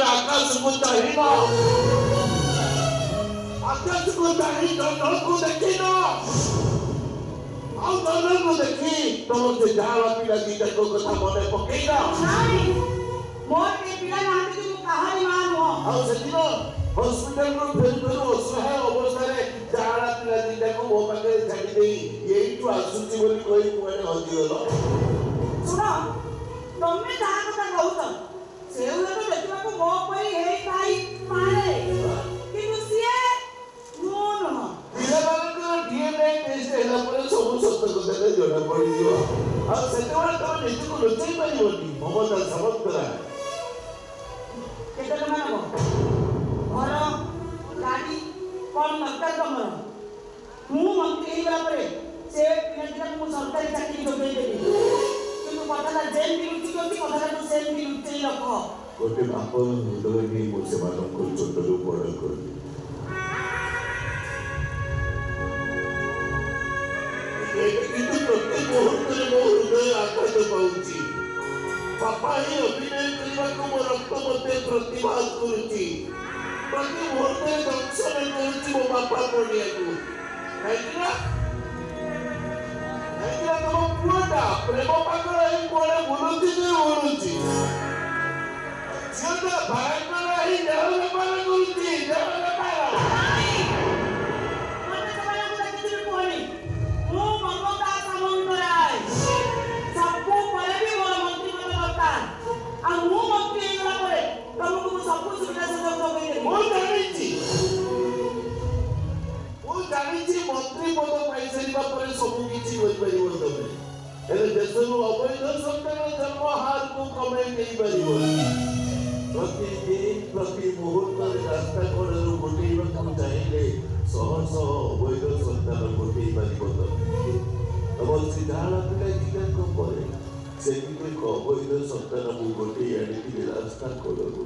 ଆକାଶକୁ ଚାହିଁନ, ଆକାଶକୁ ଚାହିଁ ଜହ୍ନକୁ ଦେଖିନ, ଆଉ ଜହ୍ନକୁ ଦେଖି ତମ ସେ ଯାହା ପିଲା ଦିଟାଙ୍କ କଥା ମନେ ପକେଇନ। ମୋର ଏ ପିଲା ନାହାନ୍ତି, ମୁଁ କାହାରି ମା ନୁହଁ। ଆଉ ସେଦିନ ହସ୍ପିଟାଲରୁ ଫେରୁ ଫେରୁ ଅସହାୟ ଅବସ୍ଥାରେ ଯାହା ପିଲା ଦିଟାକୁ ମୋ ପାଖରେ ଛାଡ଼ି ଦେଇ ଏଇଠୁ ଆସୁଛି ବୋଲି କହି କୁଆଡ଼େ ହଜିଗଲ। ଶୁଣ, ତମେ ଯାହା କଥା କହୁଛ ସେଗୁଡା ତ ଦେଖିବାକୁ ମୋ ପରି ହେଇଥାଇ ପାରେ, କିନ୍ତୁ ସିଏ ମୁଁ ନୁହଁ। ପିଲାମାନଙ୍କର DNA ଟେଷ୍ଟ ହେଲା ପରେ ସବୁ ସତ କଥାରେ ଜଣା ପଡ଼ିଯିବ। ଆଉ ସେତେବେଳେ ତମେ ନିଜକୁ ଲୁଚେଇ ପାରିବନି। ମମତା ସାମନ୍ତରା କେତେ ଟଙ୍କା ନବ? ଘର, ଗାଡ଼ି, କ'ଣ ଦରକାର ତମର? ମୁଁ ମନ୍ତ୍ରୀ ହେଇଗଲା ପରେ ସେ ପିଲାଟିକୁ ମୁଁ ସରକାରୀ ଚାକିରି ଯୋଗାଇ ଦେବି, କିନ୍ତୁ କଥାଟା ଯେମିତି ଲୁଚିକି ଅଛି କଥାଟାକୁ ସେମିତି ଲୁଚେଇ ରଖ। ଗୋଟେ ବାପର ହୃଦୟ ନେଇ ମୁଁ ସେମାନଙ୍କୁ ଛୋଟରୁ ବଡ଼ କରିବି। କିନ୍ତୁ ପ୍ରତି ମୁହୂର୍ତ୍ତରେ ମୋ ହୃଦୟ ଆଘାତ ପାଉଛି। ବାପା ହିଁ ଅଭିନୟ କରିବାକୁ ମୋ ରକ୍ତ ମୋତେ ପ୍ରତିବାଦ କରୁଛି। ପ୍ରତି ମୁହୂର୍ତ୍ତରେ ଦଂଶନ କରୁଛି ମୋ ବାପା ପଡ଼ିଆକୁ। କାହିଁକି ନା ତମ ପୁଅଟା ପ୍ରେମ ପାଗଳ ହେଇ କୁଆଡ଼େ ବୁଲୁଛି ଯେ ଉଡୁଛି। ଝିଅଟା ଭାଇଙ୍କର ହେଇ ଦେହ ବେପାର କରୁଛି, ଦେହ ବେପାର। ମୁଁ ମମତା ସାମନ୍ତରାୟ, ସବୁ ପରେ ବି ମୋର ମନ୍ତ୍ରୀ ପଦ ଦରକାର। ଆଉ ମୁଁ ମନ୍ତ୍ରୀ ହେଇଗଲା ପରେ ତମକୁ ମୁଁ ସବୁ ସୁବିଧା ସୁଯୋଗ ଯୋଗାଇଦେବି। ମୁଁ ଜାଣିଛି ମନ୍ତ୍ରୀ ପଦ ପାଇସାରିବା ପରେ ସବୁ କିଛି କରିପାରିବ ତମେ, ହେଲେ ଦେଶରୁ ଅବୈଧ ସନ୍ତାନ ଜନ୍ମ ହାରକୁ କମେଇ ଦେଇପାରିବନି। ପ୍ରତିଦିନ ପ୍ରତି ମୁହୂର୍ତ୍ତରେ ରାସ୍ତା କଡ଼ରୁ ଗୋଟେଇବାକୁ ଚାହିଁଲେ ଶହ ଶହ ଅବୈଧ ସନ୍ତାନ ଗୋଟେଇ ପାରିବ ତମେ। ତମ ସିଧାଳ ପିଲା ଦିଟାଙ୍କ ପରେ ସେମିତି ଏକ ଅବୈଧ ସନ୍ତାନକୁ ଗୋଟେଇ ଆଣିଥିଲେ ରାସ୍ତା କଡ଼ରୁ।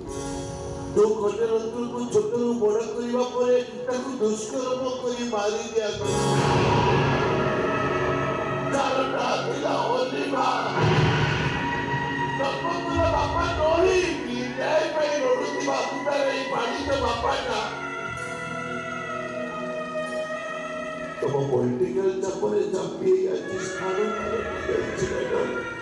ଯୋଉ ଖଣ୍ଡରନ୍ତ୍ରକୁ ଛୋଟରୁ ବଡ଼ କରିବା ପରେ ତାକୁ ଦୁଷ୍କର୍ମ କରି ମାରି ଦିଆଗଲା। ଚାରଟା ଥିଲା ଅଲିଭା। ଦର୍ପଙ୍କର ବାପା ନହି ନ୍ୟାୟ ପାଇଁ ଲଢୁଥିବା ବୁଟାରେ ଏଇ ବାଣିଜ୍ୟ ବାପାଟା ତମ ପଲିଟିକାଲ ଚାପରେ ଚାପି ଆଜି ସ୍ଥାନ ଯାଇଛି ମ୍ୟାଡାମ।